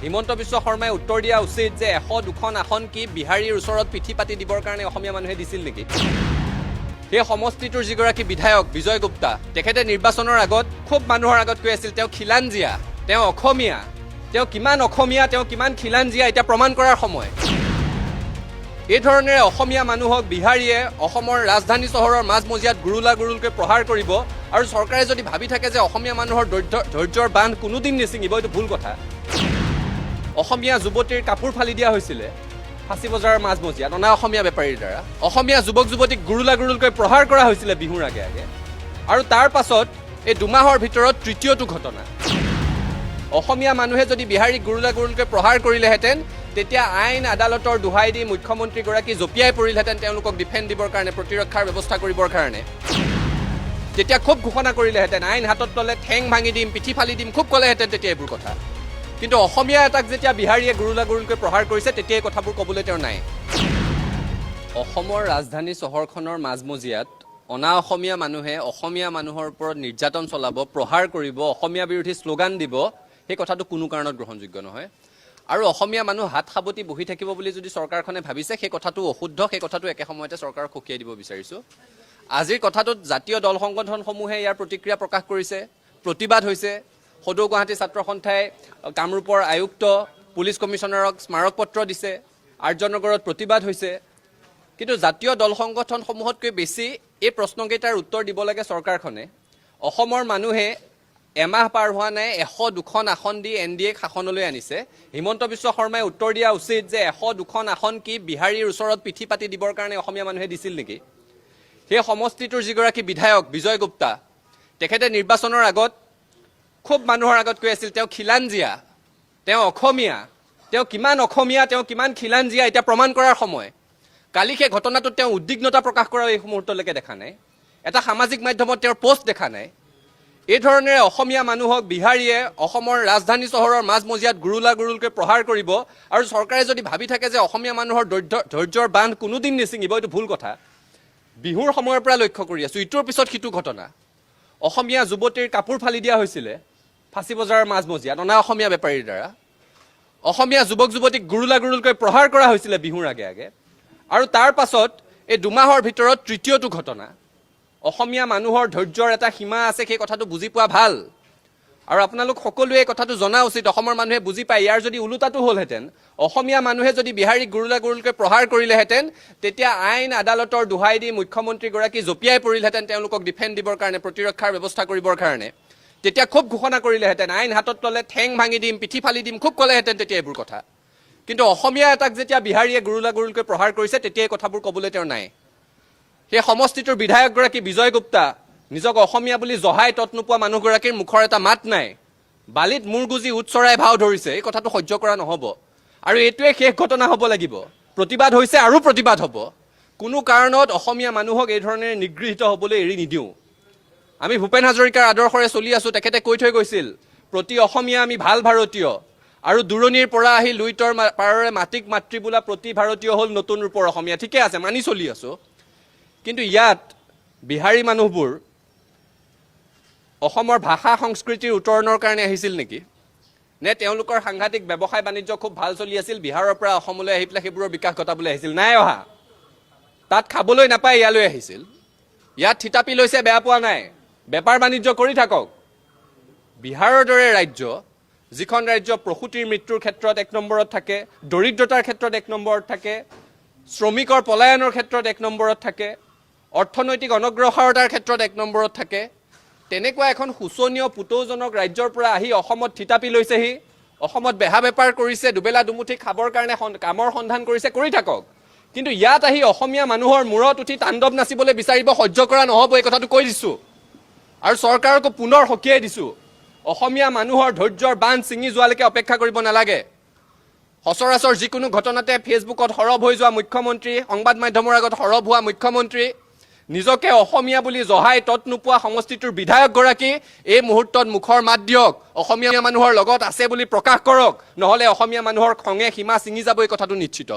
হিমন্ত বিশ্ব শৰ্মাই উত্তৰ দিয়া উচিত যে 100-2খন আসন কি বিহাৰীৰ ওচৰত পিঠি পাতি দিবৰ কাৰণে অসমীয়া মানুহে দিছিল নেকি? সেই সমষ্টিটোৰ যিগৰাকী বিধায়ক বিজয় গুপ্তা তেখেতে নিৰ্বাচনৰ আগত খুব মানুহৰ আগত কৈ আছিল তেওঁ খিলাঞ্জিয়া, তেওঁ অসমীয়া, তেওঁ কিমান খিলাঞ্জিয়া এতিয়া প্ৰমাণ কৰাৰ সময়। এই ধৰণেৰে অসমীয়া মানুহক বিহাৰীয়ে অসমৰ ৰাজধানী চহৰৰ মাজমজিয়াত গুৰুলকৈ প্ৰহাৰ কৰিব আৰু চৰকাৰে যদি ভাবি থাকে যে অসমীয়া মানুহৰ ধৈৰ্যৰ বান্ধ কোনোদিন নিছিঙিব, এইটো ভুল কথা। অসমীয়া যুৱতীৰ কাপোৰ ফালি দিয়া হৈছিলে ফাঁচী বজাৰৰ মাজমজিয়াত অনা অসমীয়া বেপাৰীৰ দ্বাৰা। অসমীয়া যুৱক যুৱতীক গুৰুলকৈ প্ৰহাৰ কৰা হৈছিলে বিহুৰ আগে আগে। আৰু তাৰ পাছত এই দুমাহৰ ভিতৰত তৃতীয়টো ঘটনা। অসমীয়া মানুহে যদি বিহাৰীক গুৰুলকৈ প্ৰহাৰ কৰিলেহেঁতেন তেতিয়া আইন আদালতৰ দোহাই দি মুখ্যমন্ত্ৰীগৰাকী জঁপিয়াই পৰিলহেঁতেন তেওঁলোকক ডিফেণ্ড দিবৰ কাৰণে, প্ৰতিৰক্ষাৰ ব্যৱস্থা কৰিবৰ কাৰণে। তেতিয়া খুব ঘোষণা কৰিলেহেঁতেন, আইন হাতত ল'লে ঠেং ভাঙি দিম, পিঠি ফালি দিম, খুব ক'লেহেঁতেন তেতিয়া এইবোৰ কথা। কিন্তু অসমীয়া এটাক যেতিয়া বিহাৰীয়ে গুৰুলকৈ প্ৰহাৰ কৰিছে তেতিয়া এই কথাবোৰ ক'বলৈ তেওঁ নাই। অসমৰ ৰাজধানী চহৰখনৰ মাজমজিয়াত অনা অসমীয়া মানুহে অসমীয়া মানুহৰ ওপৰত নিৰ্যাতন চলাব, প্ৰহাৰ কৰিব, অসমীয়া বিৰোধী শ্লোগান দিব, সেই কথাটো কোনো কাৰণত গ্ৰহণযোগ্য নহয়। আৰু অসমীয়া মানুহ হাত সাৱটি বহি থাকিব বুলি যদি চৰকাৰখনে ভাবিছে সেই কথাটো অশুদ্ধ, সেই কথাটো একে সময়তে চৰকাৰক সকীয়াই দিব বিচাৰিছোঁ। আজিৰ কথাটোত জাতীয় দল সংগঠনসমূহে ইয়াৰ প্ৰতিক্ৰিয়া প্ৰকাশ কৰিছে, প্ৰতিবাদ হৈছে। সদৌ গুৱাহাটী ছাত্ৰ সন্থাই কামৰূপৰ আয়ুক্ত পুলিচ কমিশ্যনাৰক স্মাৰক পত্ৰ দিছে, আৰ্যনগৰত প্ৰতিবাদ হৈছে। কিন্তু জাতীয় দল সংগঠনসমূহতকৈ বেছি এই প্ৰশ্নকেইটাৰ উত্তৰ দিব লাগে চৰকাৰখনে। অসমৰ মানুহে এমাহ পাৰ হোৱা নাই 100-2খন আসন দি NDAক শাসনলৈ আনিছে। হিমন্ত বিশ্ব শৰ্মাই উত্তৰ দিয়া উচিত যে 100-2খন আসন কি বিহাৰীৰ ওচৰত পিঠি পাতি দিবৰ কাৰণে অসমীয়া মানুহে দিছিল নেকি? সেই সমষ্টিটোৰ যিগৰাকী বিধায়ক বিজয় গুপ্তা তেখেতে নিৰ্বাচনৰ আগত খুব মানুহৰ আগত কৈ আছিল তেওঁ খিলাঞ্জিয়া, তেওঁ অসমীয়া, তেওঁ কিমান খিলাঞ্জিয়া এতিয়া প্ৰমাণ কৰাৰ সময়। কালি সেই ঘটনাটোত তেওঁ উদ্বিগ্নতা প্ৰকাশ কৰা এই মুহূৰ্তলৈকে দেখা নাই। এটা সামাজিক মাধ্যমত তেওঁৰ পোষ্ট দেখা নাই। এই ধৰণেৰে অসমীয়া মানুহক বিহাৰীয়ে অসমৰ ৰাজধানী চহৰৰ মাজমজিয়াত গুৰুলকৈ প্ৰহাৰ কৰিব আৰু চৰকাৰে যদি ভাবি থাকে যে অসমীয়া মানুহৰ ধৈৰ্যৰ বান্ধ কোনোদিন নিছিঙিব, এইটো ভুল কথা। বিহুৰ সময়ৰ পৰা লক্ষ্য কৰি আছোঁ ইটোৰ পিছত সিটো ঘটনা। অসমীয়া যুৱতীৰ কাপোৰ ফালি দিয়া হৈছিলে ফাঁচী বজাৰৰ মাজমজিয়াত অনা অসমীয়া বেপাৰীৰ দ্বাৰা। অসমীয়া যুৱক যুৱতীক গুৰুলকৈ প্ৰহাৰ কৰা হৈছিলে বিহুৰ আগে আগে। আৰু তাৰ পাছত এই দুমাহৰ ভিতৰত তৃতীয়টো ঘটনা। অসমীয়া মানুহৰ ধৈৰ্যৰ এটা সীমা আছে, সেই কথাটো বুজি পোৱা ভাল। আৰু আপোনালোক সকলোৱে এই কথাটো জনা উচিত, অসমৰ মানুহে বুজি পায়। ইয়াৰ যদি ওলোটাটো হ'লহেঁতেন, অসমীয়া মানুহে যদি বিহাৰীক গুৰুলকৈ প্ৰহাৰ কৰিলেহেঁতেন তেতিয়া আইন আদালতৰ দোহাই দি মুখ্যমন্ত্ৰীগৰাকী জঁপিয়াই পৰিলহেঁতেন তেওঁলোকক ডিফেণ্ড দিবৰ কাৰণে, প্ৰতিৰক্ষাৰ ব্যৱস্থা কৰিবৰ কাৰণে। তেতিয়া খুব ঘোষণা কৰিলেহেঁতেন, আইন হাতত ল'লে ঠেং ভাঙি দিম, পিঠি ফালি দিম, খুব ক'লেহেঁতেন তেতিয়া এইবোৰ কথা। কিন্তু অসমীয়া এটাক যেতিয়া বিহাৰীয়ে গুৰুলকৈ প্ৰহাৰ কৰিছে তেতিয়া এই কথাবোৰ ক'বলৈ তেওঁ নাই। সেই সমষ্টিটোৰ বিধায়কগৰাকী বিজয় গুপ্তা নিজক অসমীয়া বুলি জহাই তত নোপোৱা মানুহগৰাকীৰ মুখৰ এটা মাত নাই। বালিত মূৰ গুজি উট চৰাই ভাও ধৰিছে, এই কথাটো সহ্য কৰা নহ'ব। আৰু এইটোৱে শেষ ঘটনা হ'ব লাগিব। প্ৰতিবাদ হৈছে আৰু প্ৰতিবাদ হ'ব। কোনো কাৰণত অসমীয়া মানুহক এই ধৰণেৰে নিগৃহীত হ'বলৈ এৰি নিদিওঁ। আমি ভূপেন হাজৰিকাৰ আদৰ্শৰে চলি আছোঁ। তেখেতে কৈ থৈ গৈছিল, প্ৰতি অসমীয়া আমি ভাল ভাৰতীয়, আৰু দূৰণিৰ পৰা আহি লুইতৰ পাৰৰে মাটিক মাতৃ বোলা প্ৰতি ভাৰতীয় হ'ল নতুন ৰূপৰ অসমীয়া। ঠিকে আছে, মানি চলি আছোঁ। কিন্তু ইয়াত বিহাৰী মানুহবোৰ অসমৰ ভাষা সংস্কৃতিৰ উত্তৰণৰ কাৰণে আহিছিল নেকি? নে তেওঁলোকৰ সাংঘাতিক ব্যৱসায় বাণিজ্য খুব ভাল চলি আছিল, বিহাৰৰ পৰা অসমলৈ আহি পেলাই সেইবোৰৰ বিকাশ ঘটাবলৈ আহিছিল? নাই অহা। তাত খাবলৈ নাপায় ইয়ালৈ আহিছিল। ইয়াত থিতাপি লৈছে, বেয়া পোৱা নাই, বেপাৰ বাণিজ্য কৰি থাকক। বিহাৰৰ দৰে ৰাজ্য, যিখন ৰাজ্য প্ৰসূতিৰ মৃত্যুৰ ক্ষেত্ৰত 1 নম্বৰত থাকে, দৰিদ্ৰতাৰ ক্ষেত্ৰত 1 নম্বৰত থাকে, শ্ৰমিকৰ পলায়নৰ ক্ষেত্ৰত 1 নম্বৰত থাকে, অৰ্থনৈতিক অনগ্ৰসৰতাৰ ক্ষেত্ৰত 1 নম্বৰত থাকে, তেনেকুৱা এখন শোচনীয় পুতৌজনক ৰাজ্যৰ পৰা আহি অসমত থিতাপি লৈছেহি। অসমত বেহা বেপাৰ কৰিছে, দুবেলা দুমুঠি খাবৰ কাৰণে কামৰ সন্ধান কৰিছে, কৰি থাকক। কিন্তু ইয়াত আহি অসমীয়া মানুহৰ মূৰত উঠি তাণ্ডৱ নাচিবলৈ বিচাৰিব, সহ্য কৰা নহ'ব, এই কথাটো কৈ দিছোঁ। আৰু চৰকাৰকো পুনৰ সকীয়াই দিছোঁ, অসমীয়া মানুহৰ ধৈৰ্যৰ বান্ধ ছিঙি যোৱালৈকে অপেক্ষা কৰিব নালাগে। সচৰাচৰ যিকোনো ঘটনাতে ফেচবুকত সৰব হৈ যোৱা মুখ্যমন্ত্ৰী, সংবাদ মাধ্যমৰ আগত সৰব হোৱা মুখ্যমন্ত্ৰী, নিজকে অসমীয়া বুলি জহাই তত নোপোৱা সমষ্টিটোৰ বিধায়কগৰাকী এই মুহূৰ্তত মুখৰ মাত দিয়ক, অসমীয়া মানুহৰ লগত আছে বুলি প্ৰকাশ কৰক, নহ'লে অসমীয়া মানুহৰ খঙে সীমা ছিঙি যাব, এই কথাটো নিশ্চিত।